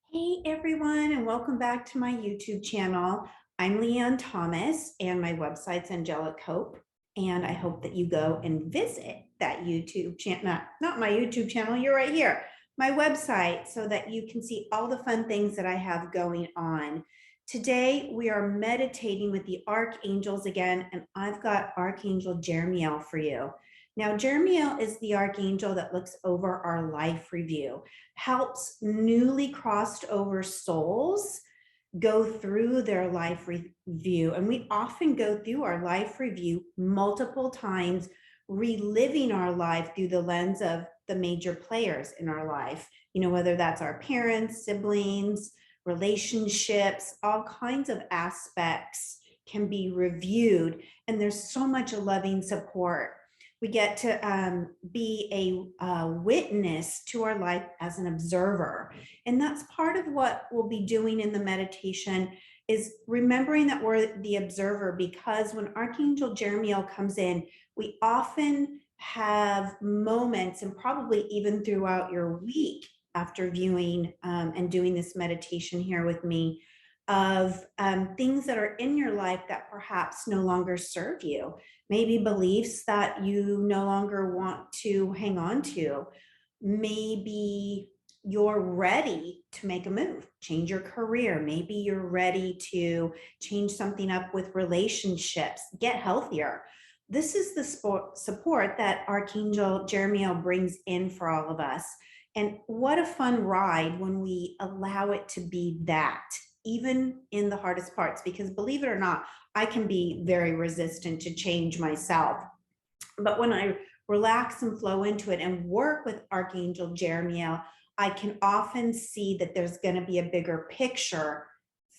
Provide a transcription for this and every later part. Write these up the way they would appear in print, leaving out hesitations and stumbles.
Hey everyone, and welcome back to my YouTube channel. I'm Leanne Thomas, and my website's Angelic Hope. And I hope that you go and visit that YouTube channel, not my YouTube channel, you're right here, my website, so that you can see all the fun things that I have going on. Today, we are meditating with the archangels again, and I've got Archangel Jeremiel for you. Now, Jeremiel is the archangel that looks over our life review, helps newly crossed over souls go through their life review. And we often go through our life review multiple times, reliving our life through the lens of the major players in our life, whether that's our parents, siblings, relationships, all kinds of aspects can be reviewed. And there's so much loving support. We get to be a witness to our life as an observer. And that's part of what we'll be doing in the meditation, is remembering that we're the observer, because when Archangel Jeremiel comes in, we often have moments, and probably even throughout your week after viewing and doing this meditation here with me, of things that are in your life that perhaps no longer serve you, maybe beliefs that you no longer want to hang on to. Maybe you're ready to make a move, change your career. Maybe you're ready to change something up with relationships, get healthier. This is the support that Archangel Jeremiel brings in for all of us. And what a fun ride when we allow it to be that, even in the hardest parts, because believe it or not, I can be very resistant to change myself. But when I relax and flow into it and work with Archangel Jeremiel, I can often see that there's going to be a bigger picture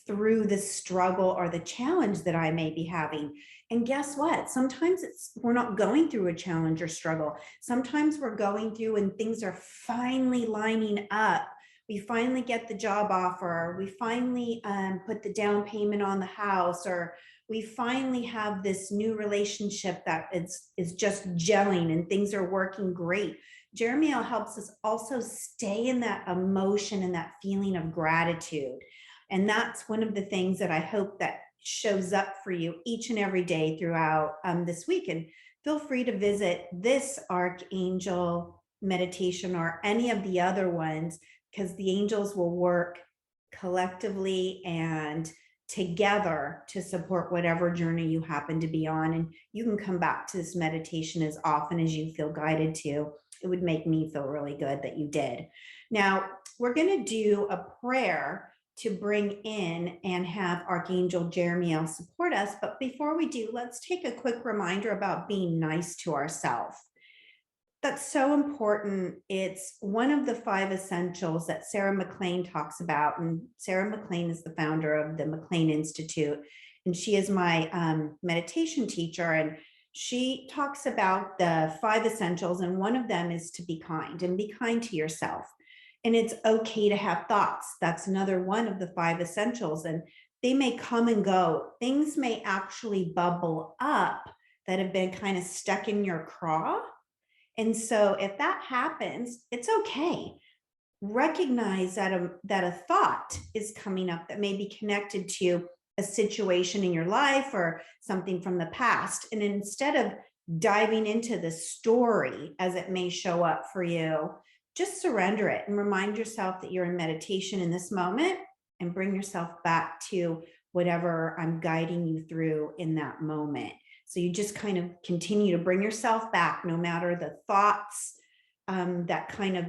through the struggle or the challenge that I may be having. And guess what? Sometimes we're not going through a challenge or struggle. Sometimes we're going through and things are finally lining up. We finally get the job offer. We finally put the down payment on the house, or we finally have this new relationship that is just gelling and things are working great. Jeremiel helps us also stay in that emotion and that feeling of gratitude. And that's one of the things that I hope that shows up for you each and every day throughout this week. And feel free to visit this Archangel meditation or any of the other ones, because the angels will work collectively and together to support whatever journey you happen to be on. And you can come back to this meditation as often as you feel guided to. It would make me feel really good that you did. Now, we're going to do a prayer to bring in and have Archangel Jeremiel support us. But before we do, let's take a quick reminder about being nice to ourselves. That's so important. It's one of the 5 essentials that Sarah McLean talks about. And Sarah McLean is the founder of the McLean Institute. And she is my meditation teacher. And she talks about the 5 essentials. And one of them is to be kind, and be kind to yourself. And it's okay to have thoughts. That's another one of the 5 essentials. And they may come and go. Things may actually bubble up that have been kind of stuck in your craw. And so if that happens, it's okay. Recognize that a thought is coming up that may be connected to a situation in your life or something from the past. And instead of diving into the story as it may show up for you, just surrender it and remind yourself that you're in meditation in this moment, and bring yourself back to whatever I'm guiding you through in that moment. So you just kind of continue to bring yourself back, no matter the thoughts that kind of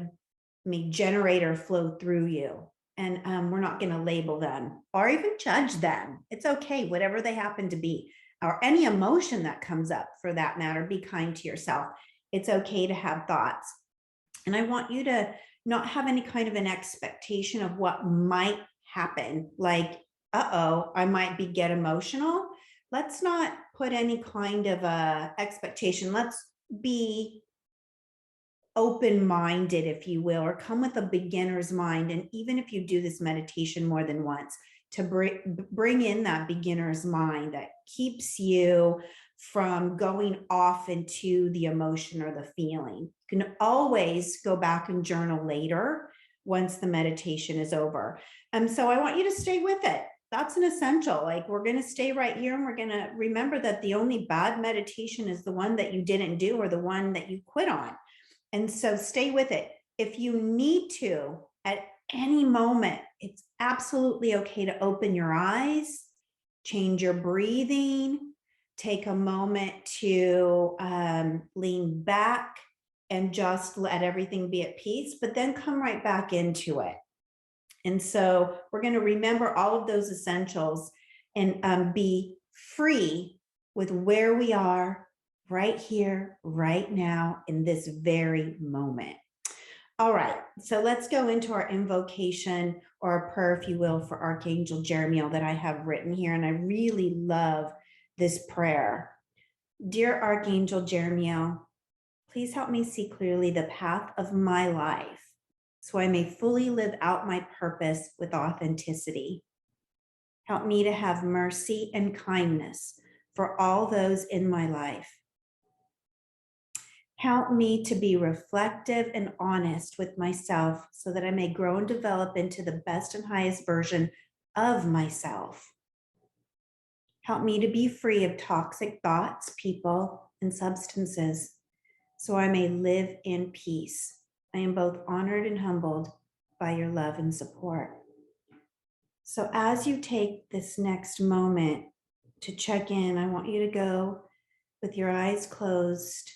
may generate or flow through you. And we're not going to label them or even judge them. It's okay, whatever they happen to be, or any emotion that comes up for that matter. Be kind to yourself. It's okay to have thoughts. And I want you to not have any kind of an expectation of what might happen, like, I might get emotional. Let's not put any kind of a expectation. Let's be open-minded, if you will, or come with a beginner's mind. And even if you do this meditation more than once, to bring in that beginner's mind that keeps you from going off into the emotion or the feeling. You can always go back and journal later once the meditation is over. So I want you to stay with it. That's an essential. Like, we're going to stay right here, and we're going to remember that the only bad meditation is the one that you didn't do, or the one that you quit on. And so stay with it. If you need to, at any moment, it's absolutely okay to open your eyes, change your breathing, take a moment to lean back and just let everything be at peace, but then come right back into it. And so we're going to remember all of those essentials and be free with where we are right here, right now, in this very moment. All right, so let's go into our invocation, or a prayer, if you will, for Archangel Jeremiel that I have written here. And I really love this prayer. Dear Archangel Jeremiel, please help me see clearly the path of my life, so I may fully live out my purpose with authenticity. Help me to have mercy and kindness for all those in my life. Help me to be reflective and honest with myself, so that I may grow and develop into the best and highest version of myself. Help me to be free of toxic thoughts, people, and substances, so I may live in peace. I am both honored and humbled by your love and support. So as you take this next moment to check in, I want you to go with your eyes closed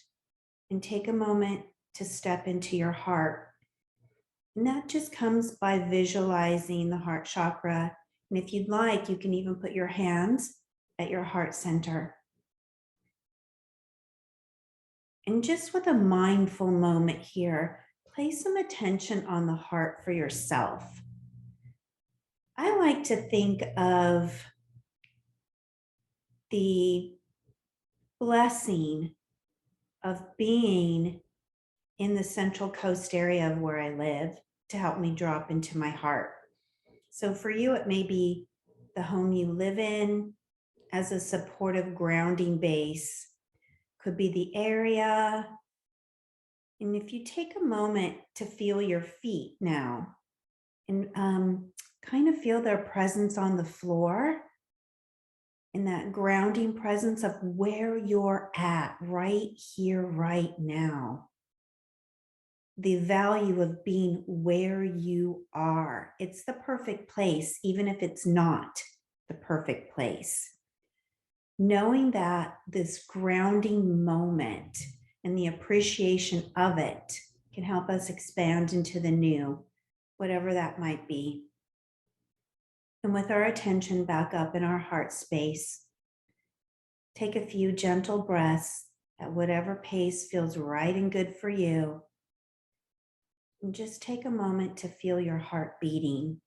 and take a moment to step into your heart. And that just comes by visualizing the heart chakra. And if you'd like, you can even put your hands at your heart center. And just with a mindful moment here, place some attention on the heart for yourself. I like to think of the blessing of being in the Central Coast area of where I live to help me drop into my heart. So for you, it may be the home you live in as a supportive grounding base, could be the area. And if you take a moment to feel your feet now and kind of feel their presence on the floor, and that grounding presence of where you're at right here, right now. The value of being where you are. It's the perfect place, even if it's not the perfect place. Knowing that this grounding moment and the appreciation of it can help us expand into the new, whatever that might be. And with our attention back up in our heart space, take a few gentle breaths at whatever pace feels right and good for you. And just take a moment to feel your heart beating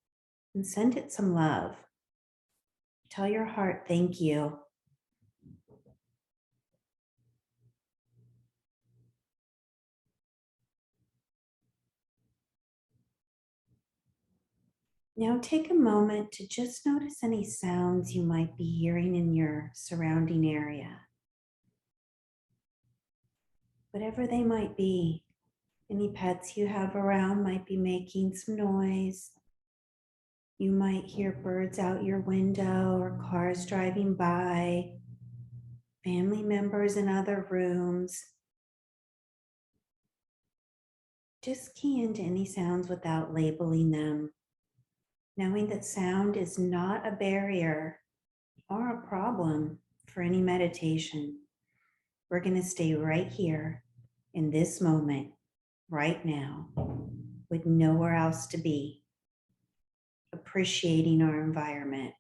and send it some love. Tell your heart, thank you. Now take a moment to just notice any sounds you might be hearing in your surrounding area. Whatever they might be, any pets you have around might be making some noise. You might hear birds out your window or cars driving by, family members in other rooms. Just key into any sounds without labeling them, knowing that sound is not a barrier or a problem for any meditation. We're going to stay right here in this moment, right now, with nowhere else to be, appreciating our environment.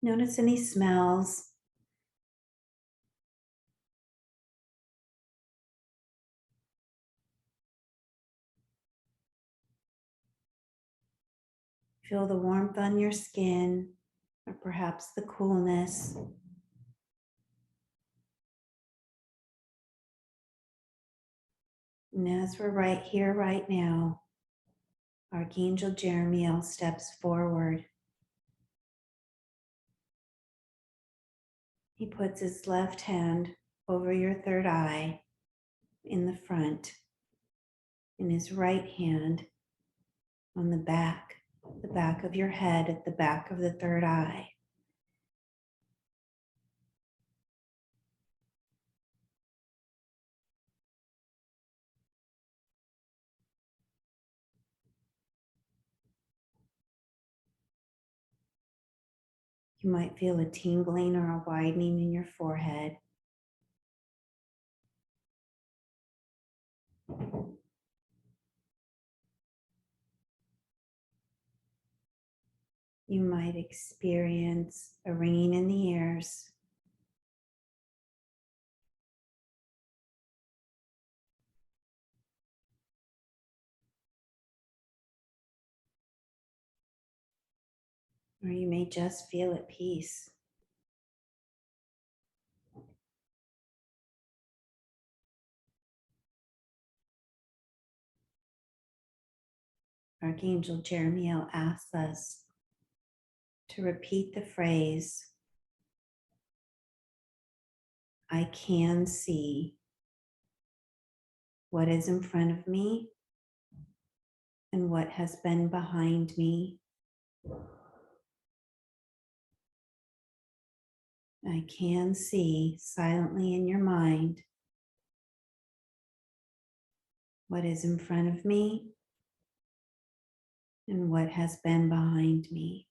Notice any smells. Feel the warmth on your skin, or perhaps the coolness. And as we're right here, right now, Archangel Jeremiel steps forward. He puts his left hand over your third eye in the front and his right hand on the back of your head at the back of the third eye. You might feel a tingling or a widening in your forehead. You might experience a ringing in the ears. Or you may just feel at peace. Archangel Jeremiel asks us to repeat the phrase, I can see what is in front of me and what has been behind me. I can see silently in your mind what is in front of me and what has been behind me.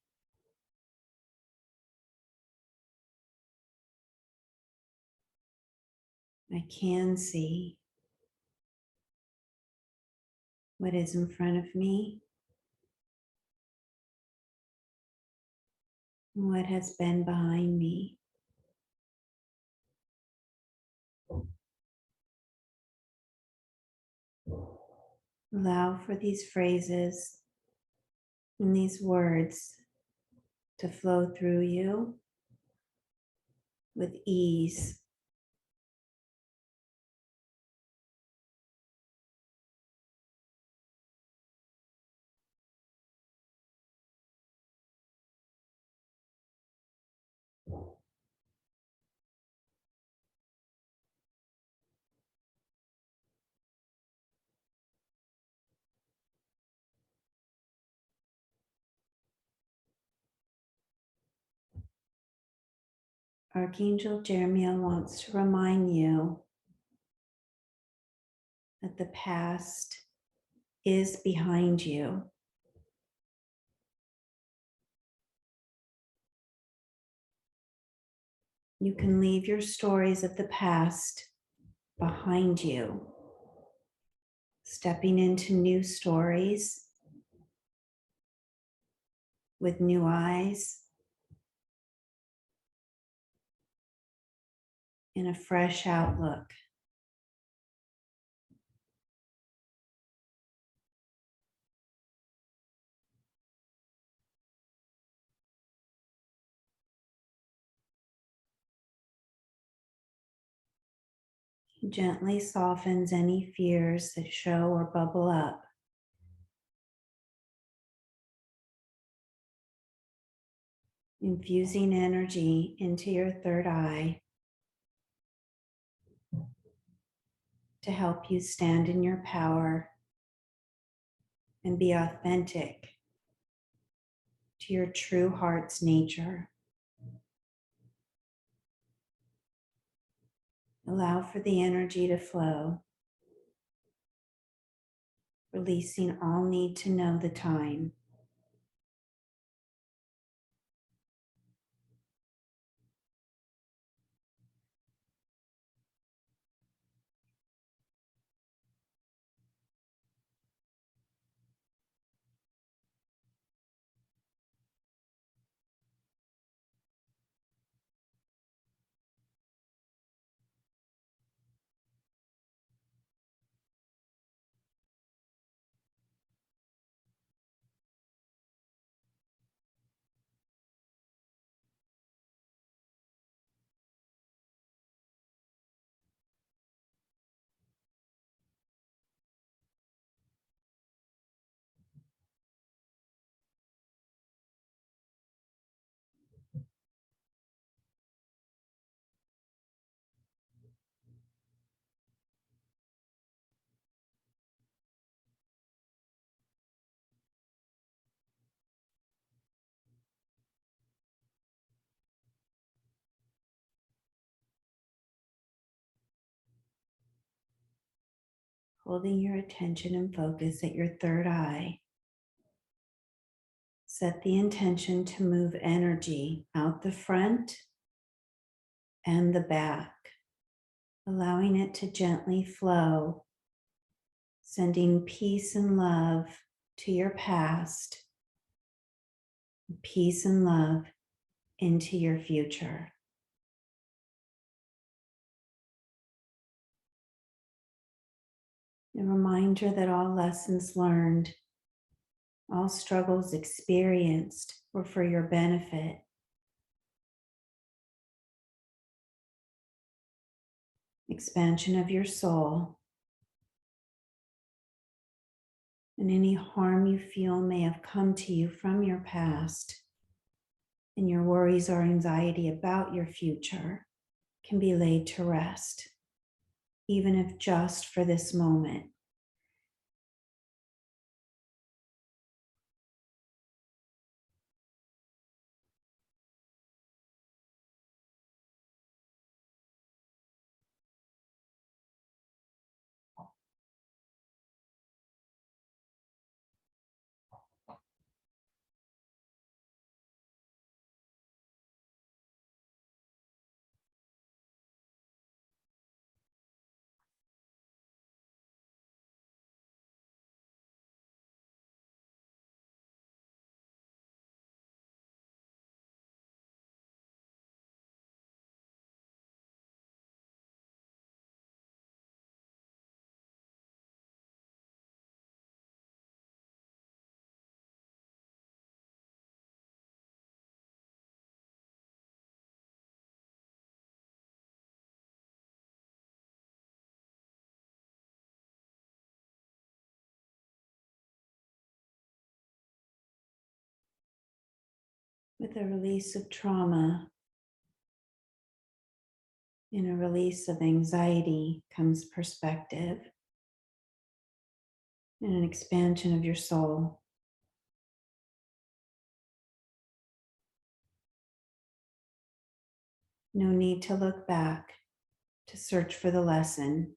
I can see what is in front of me and what has been behind me. Allow for these phrases and these words to flow through you with ease. Archangel Jeremiel wants to remind you that the past is behind you. You can leave your stories of the past behind you, stepping into new stories with new eyes and a fresh outlook. Gently softens any fears that show or bubble up. Infusing energy into your third eye to help you stand in your power and be authentic to your true heart's nature. Allow for the energy to flow, releasing all need to know the time. holding your attention and focus at your third eye. Set the intention to move energy out the front and the back, allowing it to gently flow, sending peace and love to your past, peace and love into your future. A reminder that all lessons learned, all struggles experienced were for your benefit. Expansion of your soul. And any harm you feel may have come to you from your past, and your worries or anxiety about your future can be laid to rest, even if just for this moment. With a release of trauma and a release of anxiety comes perspective and an expansion of your soul. No need to look back to search for the lesson.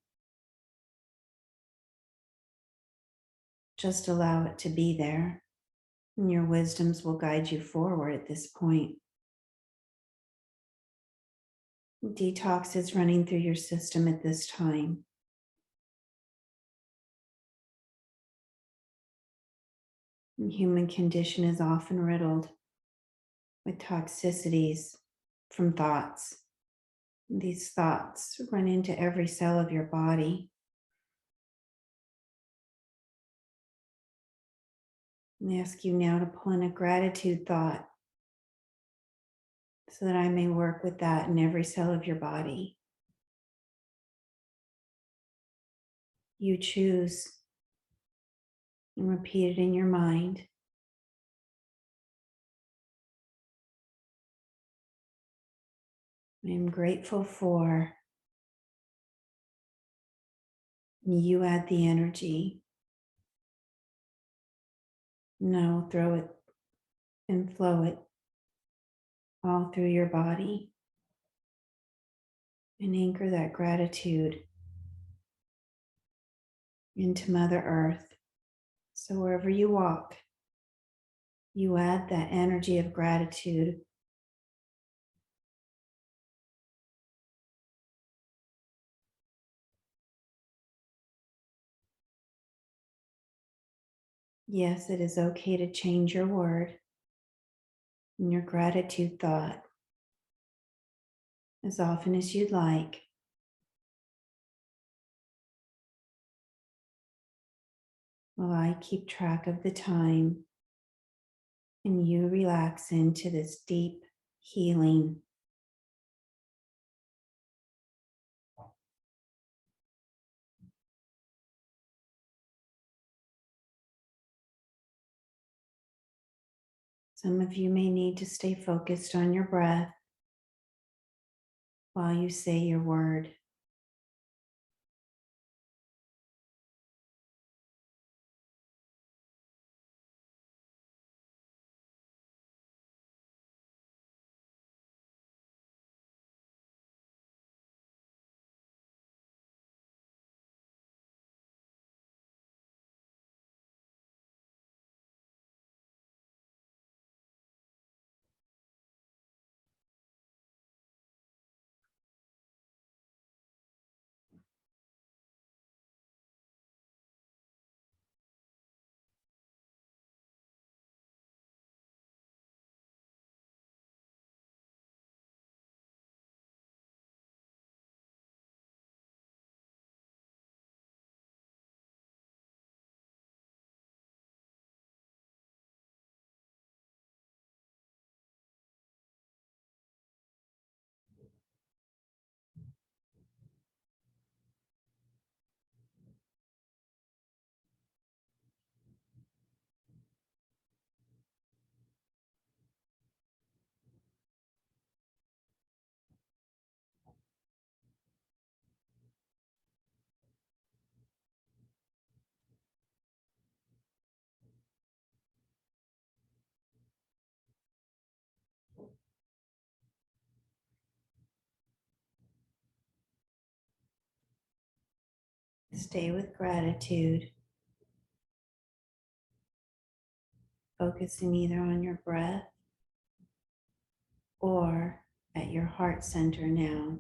Just allow it to be there, and your wisdoms will guide you forward at this point. Detox is running through your system at this time. The human condition is often riddled with toxicities from thoughts. These thoughts run into every cell of your body. I ask you now to pull in a gratitude thought so that I may work with that in every cell of your body. You choose and repeat it in your mind. I am grateful for. You add the energy. Now throw it and flow it all through your body. And anchor that gratitude into Mother Earth. So wherever you walk, you add that energy of gratitude. Yes, it is okay to change your word and your gratitude thought as often as you'd like. While I keep track of the time and you relax into this deep healing. Some of you may need to stay focused on your breath while you say your word. Stay with gratitude, focusing either on your breath or at your heart center now.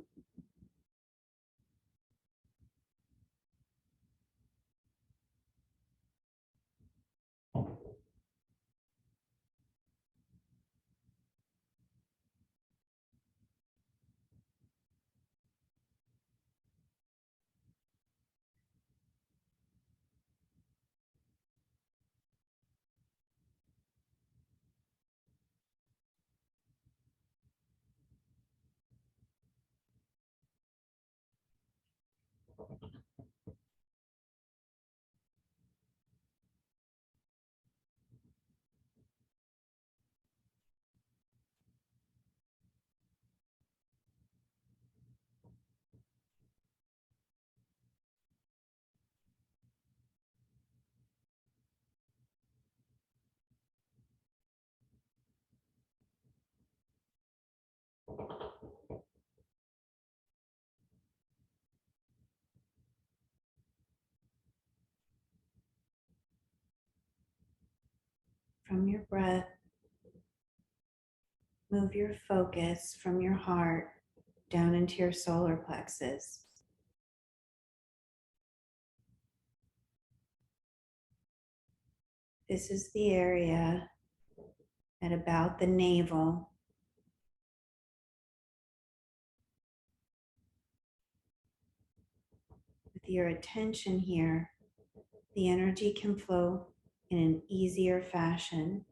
From your breath, move your focus from your heart down into your solar plexus. This is the area at about the navel. With your attention here, the energy can flow in an easier fashion.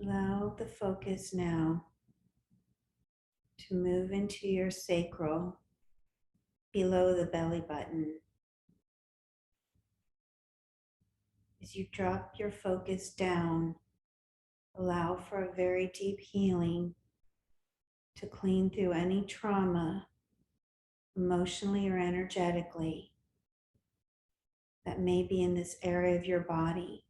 Allow the focus now to move into your sacral below the belly button. As you drop your focus down, allow for a very deep healing to clean through any trauma, emotionally or energetically, that may be in this area of your body.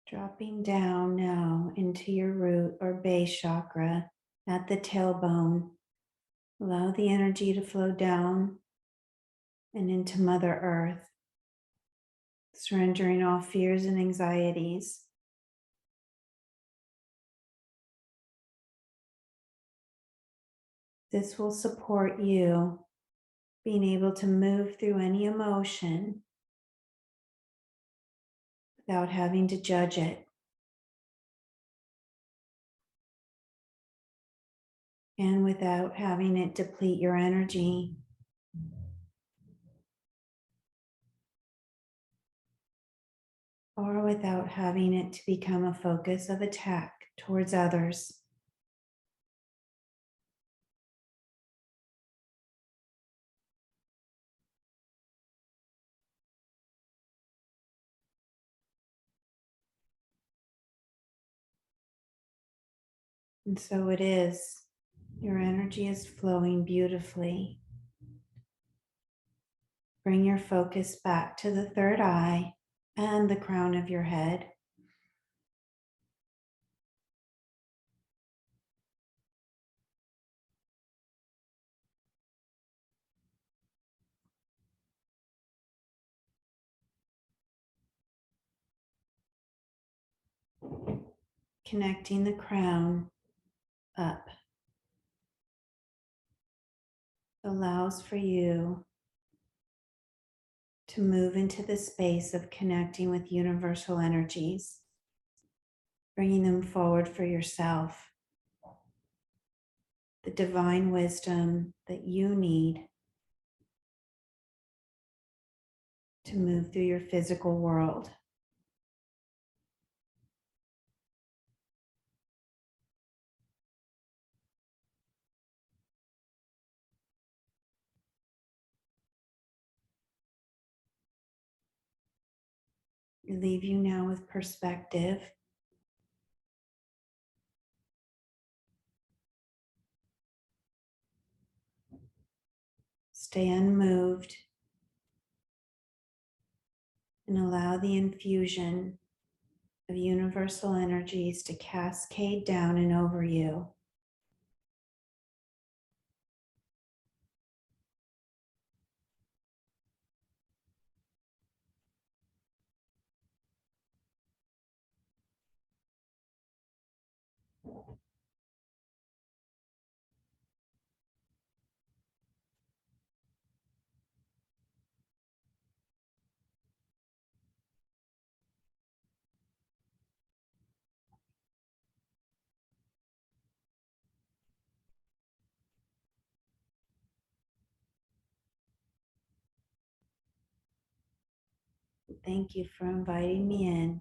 Dropping down now into your root or base chakra at the tailbone. Allow the energy to flow down and into Mother Earth, surrendering all fears and anxieties. This will support you being able to move through any emotion without having to judge it, and without having it deplete your energy. Or without having it to become a focus of attack towards others. And so it is. Your energy is flowing beautifully. Bring your focus back to the third eye and the crown of your head. Connecting the crown up allows for you to move into the space of connecting with universal energies, bringing them forward for yourself, the divine wisdom that you need to move through your physical world. I leave you now with perspective. Stay unmoved and allow the infusion of universal energies to cascade down and over you. Thank you for inviting me in.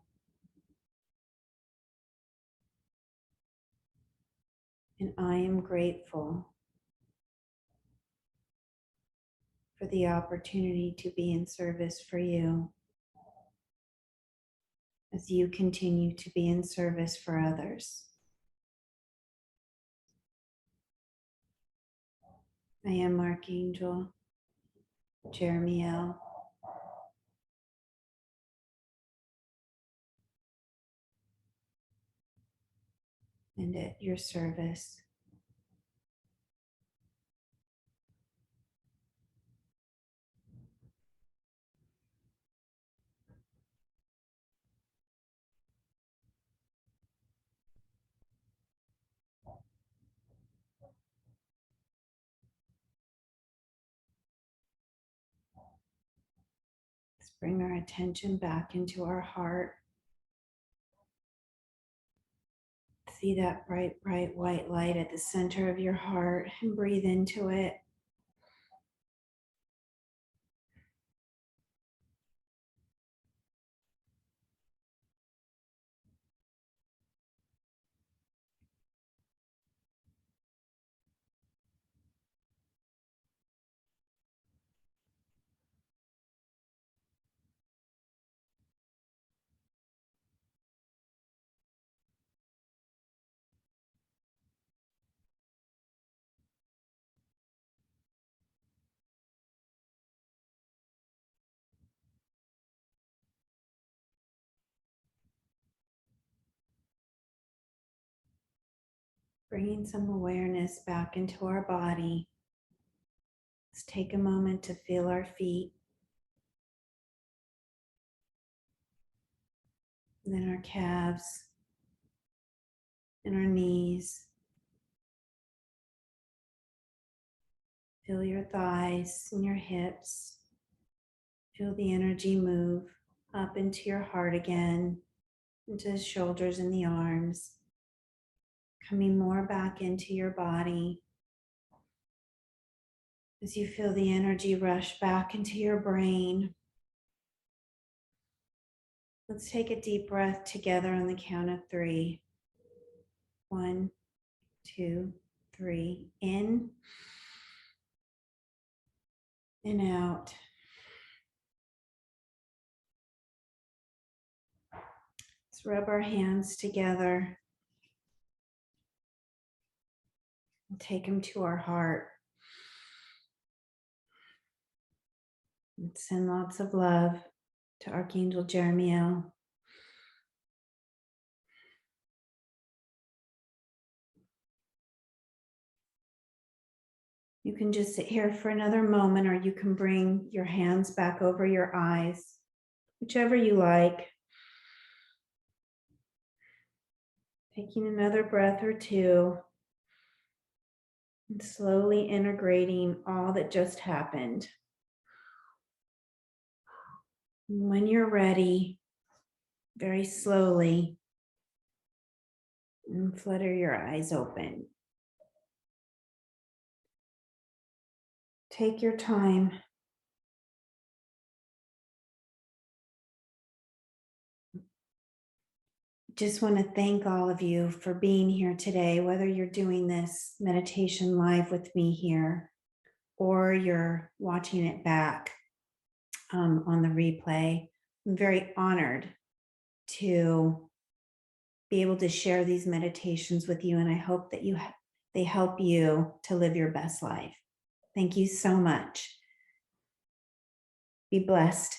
And I am grateful for the opportunity to be in service for you as you continue to be in service for others. I am Archangel Jeremiel, and at your service. Let's bring our attention back into our heart. See that bright, bright white light at the center of your heart and breathe into it. Bringing some awareness back into our body. Let's take a moment to feel our feet, and then our calves, and our knees. Feel your thighs and your hips. Feel the energy move up into your heart again, into the shoulders and the arms, coming more back into your body. As you feel the energy rush back into your brain, let's take a deep breath together on the count of 3. 1, 2, 3. In and out. Let's rub our hands together and take them to our heart. And send lots of love to Archangel Jeremiel. You can just sit here for another moment, or you can bring your hands back over your eyes, whichever you like. Taking another breath or two and slowly integrating all that just happened. When you're ready, very slowly, and flutter your eyes open. Take your time. Just want to thank all of you for being here today, whether you're doing this meditation live with me here or you're watching it back on the replay. I'm very honored to be able to share these meditations with you, and I hope that they help you to live your best life. Thank you so much. Be blessed.